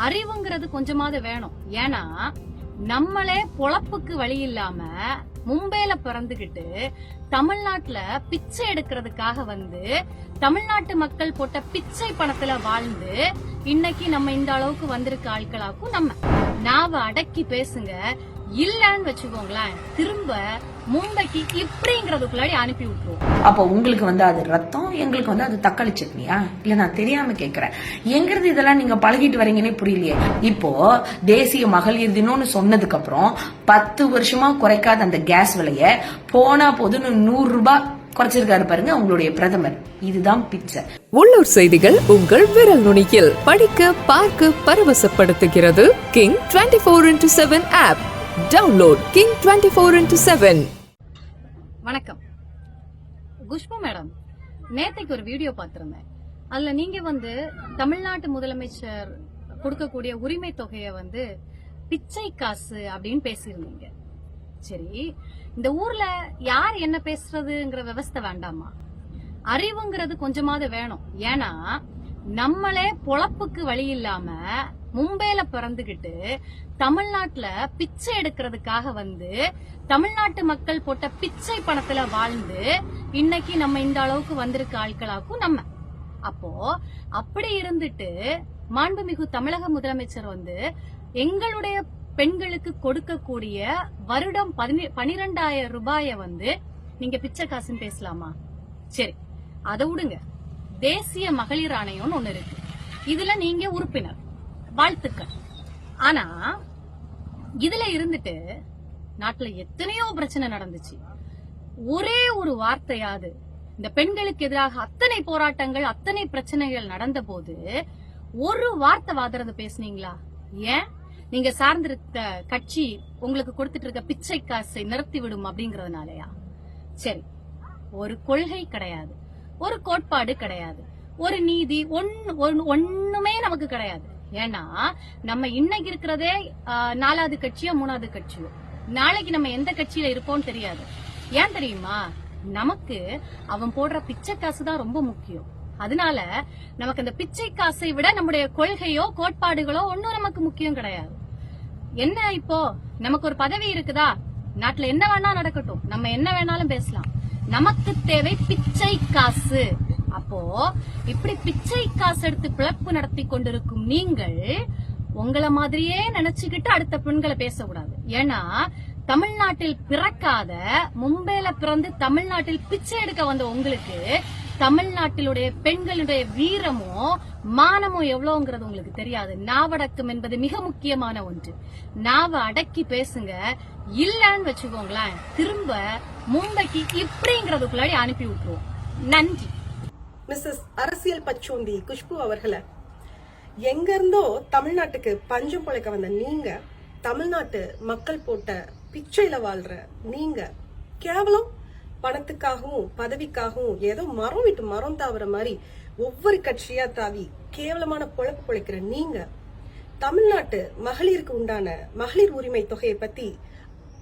அறிவுங்கிறது கொஞ்சமாவது வேணும். ஏன்னா நம்மளே பொழப்புக்கு வழி இல்லாம மும்பைல பிறந்துகிட்டு தமிழ்நாட்டுல பிச்சை எடுக்கிறதுக்காக வந்து தமிழ்நாட்டு மக்கள் போட்ட பிச்சை பணத்துல வாழ்ந்து இன்னைக்கு நம்ம இந்த அளவுக்கு வந்திருக்க ஆட்களாக்கும் நம்ம நாவ அடக்கி பேசுங்க. இல்லன்னு வச்சுக்கோங்களேன், திரும்ப மும்பைக்கு இப்படிங்கிறதுக்குள்ளாடி அனுப்பி விட்டுருவோம். அப்ப உங்களுக்கு வந்து அது ரத்தம், எங்களுக்கு வந்து அது தக்காளி சட்னியா? இல்ல நான் தெரியாம கேக்குறேன். எங்கிறது இதெல்லாம் நீங்க பழகிட்டு வரீங்கன்னே புரியலையே. இப்போ தேசிய மகளிர் தினம்னு சொன்னதுக்கு அப்புறம் 10 வருஷமா குறைக்காத அந்த கேஸ் விலைய போனா போதுன்னு 100 ரூபாய் குறைச்சிருக்காரு பாருங்க உங்களுடைய பிரதமர். இதுதான் பிச்சை. உள்ளூர் செய்திகள் உங்கள் விரல் நுனியில் படிக்க பார்க்க பரவசப்படுத்துகிறது king 24x7 app. Download king 24x7. வணக்கம் குஷ்பு மேடம். நேத்தைக்கு ஒரு வீடியோ பார்த்திருந்தேன். அதுல நீங்க வந்து தமிழ்நாட்டு முதலமைச்சர் கொடுக்கக்கூடிய உரிமை தொகையை வந்து பிச்சை காசு அப்படின்னு பேசியிருந்தீங்க. சரி, இந்த ஊர்ல யார் என்ன பேசுறதுங்கிற விவஸ்தை வேண்டாமா? அறிவுங்கிறது கொஞ்சமாவது வேணும். ஏன்னா நம்மளே பொழப்புக்கு வழி இல்லாம மும்பைல பிறந்துகிட்டு தமிழ்நாட்டுல பிச்சை எடுக்கிறதுக்காக வந்து தமிழ்நாட்டு மக்கள் போட்ட பிச்சை பணத்துல வாழ்ந்து இன்னைக்கு நம்ம இந்த அளவுக்கு வந்திருக்க ஆட்களாக்கும் நம்ம. அப்போ அப்படி இருந்துட்டு மாண்புமிகு தமிழக முதலமைச்சர் வந்து எங்களுடைய பெண்களுக்கு கொடுக்கக்கூடிய வருடம் 12,000 ரூபாய வந்து நீங்க பிச்சை காசுன்னு பேசலாமா? சரி, அதை விடுங்க. தேசிய மகளிர் ஆணையம்னு ஒண்ணு இருக்கு. இதுல நீங்க உறுப்பினர், வாழ்த்துக்கள். ஆனா இதுல இருந்துட்டு நாட்டுல எத்தனையோ பிரச்சனை நடந்துச்சு. ஒரே ஒரு வார்த்தையாவது இந்த பெண்களுக்கு எதிராக அத்தனை போராட்டங்கள், அத்தனை பிரச்சனைகள் நடந்த போது ஒரு வார்த்தை வாதறது பேசுனீங்களா? ஏன்? நீங்க சார்ந்திருக்க கட்சி உங்களுக்கு கொடுத்துட்டு இருக்க பிச்சை காசை நிறுத்தி விடும் அப்படிங்கறதுனாலயா? சரி, ஒரு கொள்கை கிடையாது, ஒரு கோட்பாடு கிடையாது, ஒரு நீதி ஒண்ணுமே நமக்கு கிடையாது. ஏன்னா நம்ம இன்னைக்கு இருக்கிறதே 4வது கட்சியோ 3வது கட்சியோ, நாளைக்கு நம்ம எந்த கட்சியில இருப்போம் தெரியாது. ஏன் தெரியுமா? நமக்கு அவன் போடுற பிச்சை காசு தான் ரொம்ப முக்கியம். அதனால நமக்கு அந்த பிச்சை காசை விட நம்முடைய கொள்கையோ கோட்பாடுகளோ ஒன்னும் நமக்கு முக்கியம் கிடையாது. என்ன இப்போ நமக்கு ஒரு பதவி இருக்குதா? நாட்டுல என்ன வேணா நடக்கட்டும், நம்ம என்ன வேணாலும் பேசலாம். நமக்கு தேவை பிச்சை காசு. அப்போ இப்படி பிச்சை காசு எடுத்து பிளப்பு நடத்தி கொண்டிருக்கும் நீங்கள் உங்களை மாதிரியே நினைச்சுக்கிட்டு அடுத்த பெண்களை பேசக்கூடாது. ஏன்னா தமிழ்நாட்டில் பிறக்காத, மும்பைல பிறந்து தமிழ்நாட்டில் பிச்சை எடுக்க வந்த உங்களுக்கு தமிழ்நாட்டிலுடைய பெண்களுடைய வீரமோ மானமோ எவ்வளவுங்கிறது உங்களுக்கு தெரியாது. நாவடக்கம் என்பது மிக முக்கியமான ஒன்று. நாவ அடக்கி பேசுங்க. இல்லன்னு வச்சுக்கோங்களேன், திரும்ப மும்பைக்கு இப்படிங்கிறதுக்குள்ளாடி அனுப்பி விட்டுருவோம். நன்றி. மிஸ்ஸஸ் அரசியல் பச்சோந்தி குஷ்பு அவர்களை, எங்க இருந்தோ தமிழ்நாட்டுக்கு பஞ்சம் பொழைக்க வந்த நீங்க, தமிழ்நாட்டு மக்கள் போட்ட பிச்சையில வாழ்ற நீங்க, கேவலம் பணத்துக்காகவும் பதவிக்காகவும் ஏதோ மரம் விட்டு மரம் தாவற மாதிரி ஒவ்வொரு கட்சியா தாவி கேவலமான பொழப்பு பொழைக்கிற நீங்க, தமிழ்நாட்டு மகளிருக்கு உண்டான மகளிர் உரிமை தொகையை பத்தி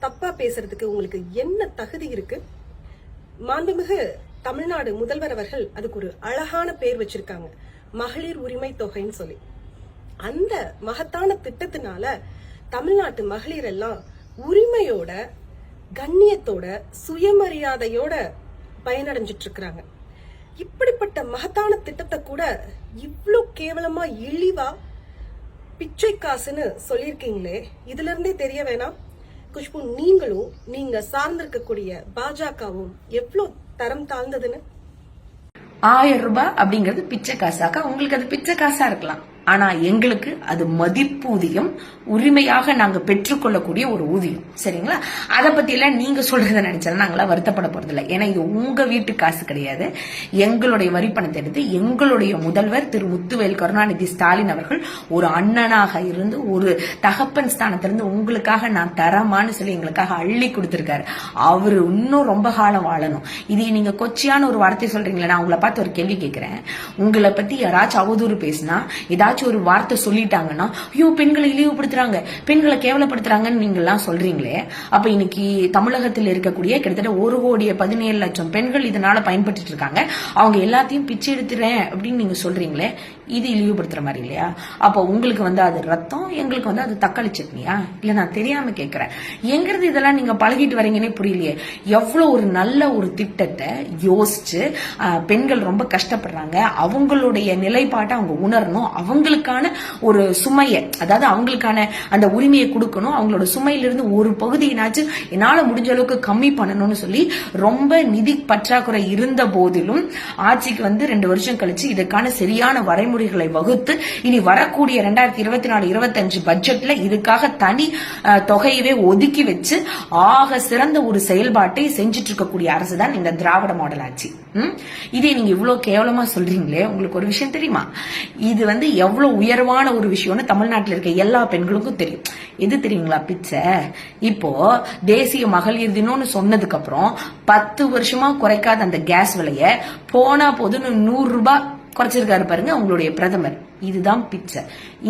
தப்பா பேசுறதுக்கு உங்களுக்கு என்ன தகுதி இருக்கு? மாண்புமிகு தமிழ்நாடு முதல்வர் அவர்கள் அதுக்கு ஒரு அழகான பேர் வச்சிருக்காங்க, மகளிர் உரிமை தொகைன்னு சொல்லி. அந்த மகத்தான திட்டத்தினால தமிழ்நாட்டு மகளிர் எல்லாம் உரிமையோட, கண்ணியத்தோட, சுயமரியாதையோட பயனடைஞ்சிட்டு இருக்கிறாங்க. இப்படிப்பட்ட மகத்தான திட்டத்தை கூட இவ்ளோ கேவலமா இழிவா பிச்சை காசுன்னு சொல்லிருக்கீங்களே, இதுல இருந்தே தெரிய வேணாம் குஷ்பு, நீங்களும் நீங்க சார்ந்திருக்கக்கூடிய பாஜகவும் எவ்வளவு தரம் தாழ்ந்ததுன்னு. 1000 ரூபாய் அப்படிங்கறது பிச்சை காசாக்கா? உங்களுக்கு அது பிச்சை காசா இருக்கலாம், ஆனா எங்களுக்கு அது மதிப்பூதியம், உரிமையாக நாங்க பெற்றுக்கொள்ளக்கூடிய ஒரு ஊதியம். சரிங்களா? அதை பத்தி எல்லாம் நீங்க சொல்றத நினைச்சாலும் நாங்களாம் வருத்தப்பட போறது இல்லை. ஏன்னா இது உங்க வீட்டு காசு கிடையாது. எங்களுடைய வரி பணத்தை எடுத்து எங்களுடைய முதல்வர் திரு முத்துவேல் கருணாநிதி ஸ்டாலின் அவர்கள் ஒரு அண்ணனாக இருந்து, ஒரு தகப்பன் ஸ்தானத்திலிருந்து உங்களுக்காக நான் தரமான்னு சொல்லி எங்களுக்காக அள்ளி கொடுத்திருக்காரு. அவரு இன்னும் ரொம்ப காலம் வாழணும். இது நீங்க கொச்சியான ஒரு வார்த்தை சொல்றீங்களா? நான் உங்களை பார்த்து ஒரு கேள்வி கேட்கிறேன். உங்களை பத்தி யாராச்சும் அவதூறு பேசினா, ஏதாச்சும் ஒரு வார்த்தை சொல்லிட்டாங்கன்னா, ஐயோ பெண்களை இழிவுபடுத்துறாங்க, பெண்களை கேவலப்படுத்துறாங்கன்னு நீங்க எல்லாம் சொல்றீங்களே, அப்ப இன்னைக்கு தமிழகத்தில் இருக்கக்கூடிய கிட்டத்தட்ட 1,17,00,000 பெண்கள் இதனால பயன்பட்டு இருக்காங்க. அவங்க எல்லாத்தையும் பிச்சை எடுத்துறேன் அப்படின்னு நீங்க சொல்றீங்களே, இது இழிவுபடுத்துற மாதிரி இல்லையா? அப்போ உங்களுக்கு வந்து அது ரத்தம், எங்களுக்கு வந்து அது தக்காளி சட்னியா? இல்ல நான் தெரியாம கேட்கிறேன். எங்கிறது இதெல்லாம் நீங்க பழகிட்டு வரீங்கன்னே புரியலையே. எவ்வளவு ஒரு நல்ல ஒரு திட்டத்தை யோசிச்சு பெண்கள் ரொம்ப கஷ்டப்படுறாங்க, அவங்களுடைய நிலைப்பாட்டை அவங்க உணரணும், அவங்களுக்கான ஒரு சுமையை, அதாவது அவங்களுக்கான அந்த உரிமையை கொடுக்கணும், அவங்களோட சுமையிலிருந்து ஒரு பகுதியினாச்சும் என்னால முடிஞ்ச அளவுக்கு கம்மி பண்ணணும்னு சொல்லி ரொம்ப நிதி பற்றாக்குறை இருந்த போதிலும் ஆட்சிக்கு வந்து 2 வருஷம் கழிச்சு இதற்கான சரியான வரைமுறைகளை வகுத்து இனி வரக்கூடிய 2024-25 பட்ஜெட்ல இதுக்காக தனி தொகையவே ஒதுக்கி வச்சு ஆக சிறந்த ஒரு செயல்பாட்டை செஞ்சுட்டு இருக்கக்கூடிய அரசு தான் இந்த திராவிட மாடல் ஆட்சி. இதே நீங்க இவ்வளவு கேவலமா சொல்றீங்களே, உங்களுக்கு ஒரு விஷயம் தெரியுமா? இது வந்து எவ்வளவு உயர்வான ஒரு விஷயம்னு தமிழ்நாட்டில் இருக்க எல்லா பெண்களுக்கும் தெரியும். எது தெரியுங்களா? பிச்சை. இப்போ தேசிய மகளிர் தினம்னு சொன்னதுக்கு அப்புறம் 10 வருஷமா குறைக்காத அந்த கேஸ் விலைய போனா போதுன்னு 100 ரூபாய் குறைச்சிருக்காரு பாருங்க உங்களுடைய பிரதமர். இதுதான் பிச்சை.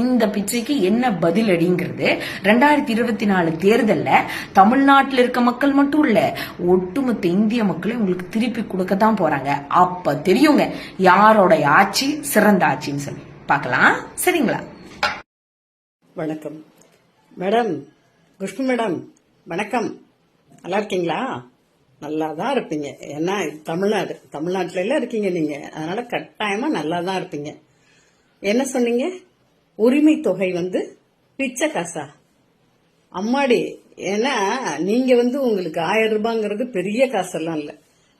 இந்த பிச்சைக்கு என்ன பதில் அடிங்கிறது 2024 தேர்தல்ல தமிழ்நாட்டில் இருக்க மக்கள் மட்டும் இல்ல, ஒட்டுமொத்த இந்திய மக்களை உங்களுக்கு திருப்பி கொடுக்கத்தான் போறாங்க. அப்ப தெரியுங்க யாரோட ஆட்சி சிறந்த ஆட்சின்னு சொல்லி. பார்க்கலாம், சரிங்களா? வணக்கம் மேடம், குஷ்பு மேடம், வணக்கம். நல்லா இருக்கீங்களா? நல்லா தான் இருப்பீங்க. ஏன்னா இது தமிழ்நாட்டுல எல்லாம் இருக்கீங்க நீங்க, அதனால கட்டாயமா நல்லா தான் இருப்பீங்க. என்ன சொன்னீங்க? உரிமை தொகை வந்து பிச்சை காசா? அம்மாடி, ஏன்னா நீங்க வந்து உங்களுக்கு 1000 ரூபாங்கிறது பெரிய காசெல்லாம் இல்ல.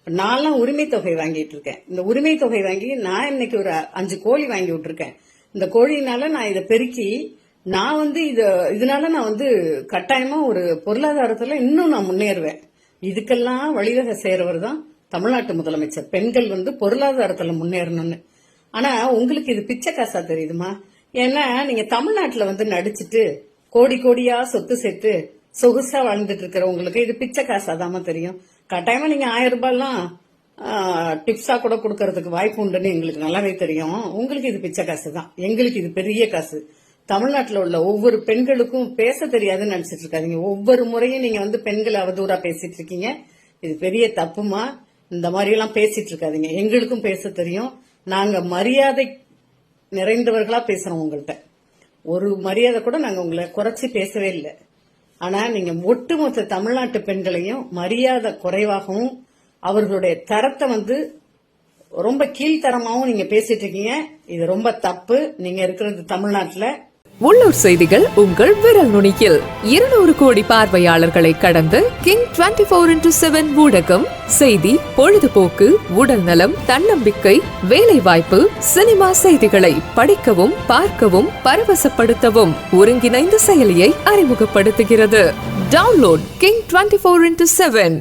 நான்லாம் உரிமை தொகை வாங்கிட்டு இருக்கேன். இந்த உரிமை தொகை வாங்கி நான் இன்னைக்கு ஒரு 5 கோழி வாங்கி விட்டுருக்கேன். இந்த கோழினால நான் இதை பெருக்கி நான் வந்து இதனால நான் வந்து கட்டாயமா ஒரு பொருளாதாரத்துல இன்னும் நான் முன்னேறுவேன். இதுக்கெல்லாம் வழிவகை செய்யறவர் தான் தமிழ்நாட்டு முதலமைச்சர். பெண்கள் வந்து பொருளாதாரத்துல முன்னேறணும்னு. ஆனா உங்களுக்கு இது பிச்சை காசா தெரியுதுமா? ஏன்னா நீங்க தமிழ்நாட்டுல வந்து நடிச்சுட்டு கோடி கோடியா சொத்து சேர்த்து சொகுசா வாழ்ந்துட்டு இருக்கிறவங்களுக்கு இது பிச்சை காசாதாம தெரியும். கட்டாயமா நீங்க 1000 ரூபாய்லாம் டிப்ஸா கூட கொடுக்கறதுக்கு வாய்ப்பு உண்டுன்னு எங்களுக்கு நல்லாவே தெரியும். உங்களுக்கு இது பிச்சை காசு தான், எங்களுக்கு இது பெரிய காசு. தமிழ்நாட்டில் உள்ள ஒவ்வொரு பெண்களுக்கும் பேச தெரியாதுன்னு நினைச்சிட்டு இருக்காதீங்க. ஒவ்வொரு முறையும் நீங்க வந்து பெண்களை அவதூறா பேசிட்டு இருக்கீங்க. இது பெரிய தப்புமா. இந்த மாதிரி எல்லாம் பேசிட்டு இருக்காதீங்க. எங்களுக்கும் பேச தெரியும். நாங்க மரியாதை நிறைந்தவர்களா பேசுறோம். உங்கள்கிட்ட ஒரு மரியாதை கூட நாங்க உங்களை குறைச்சி பேசவே இல்லை. ஆனா நீங்க ஒட்டுமொத்த தமிழ்நாட்டு பெண்களையும் மரியாதை குறைவாகவும் அவர்களுடைய தரத்தை வந்து ரொம்ப கீழ்த்தரமாவும் நீங்க பேசிட்டு இருக்கீங்க. இது ரொம்ப தப்பு. நீங்க இருக்கிறது தமிழ்நாட்டுல. உள்ளூர் செய்திகள் உங்கள் விரல் நுனியில். 200 கோடி பார்வையாளர்களை கடந்து கிங் 24x7 ஊடகம் செய்தி, பொழுதுபோக்கு, உடல் நலம், தன்னம்பிக்கை, வேலை வாய்ப்பு, சினிமா செய்திகளை படிக்கவும் பார்க்கவும் பரவசப்படுத்தவும் ஒருங்கிணைந்த செயலியை அறிமுகப்படுத்துகிறது. Download king 24x7.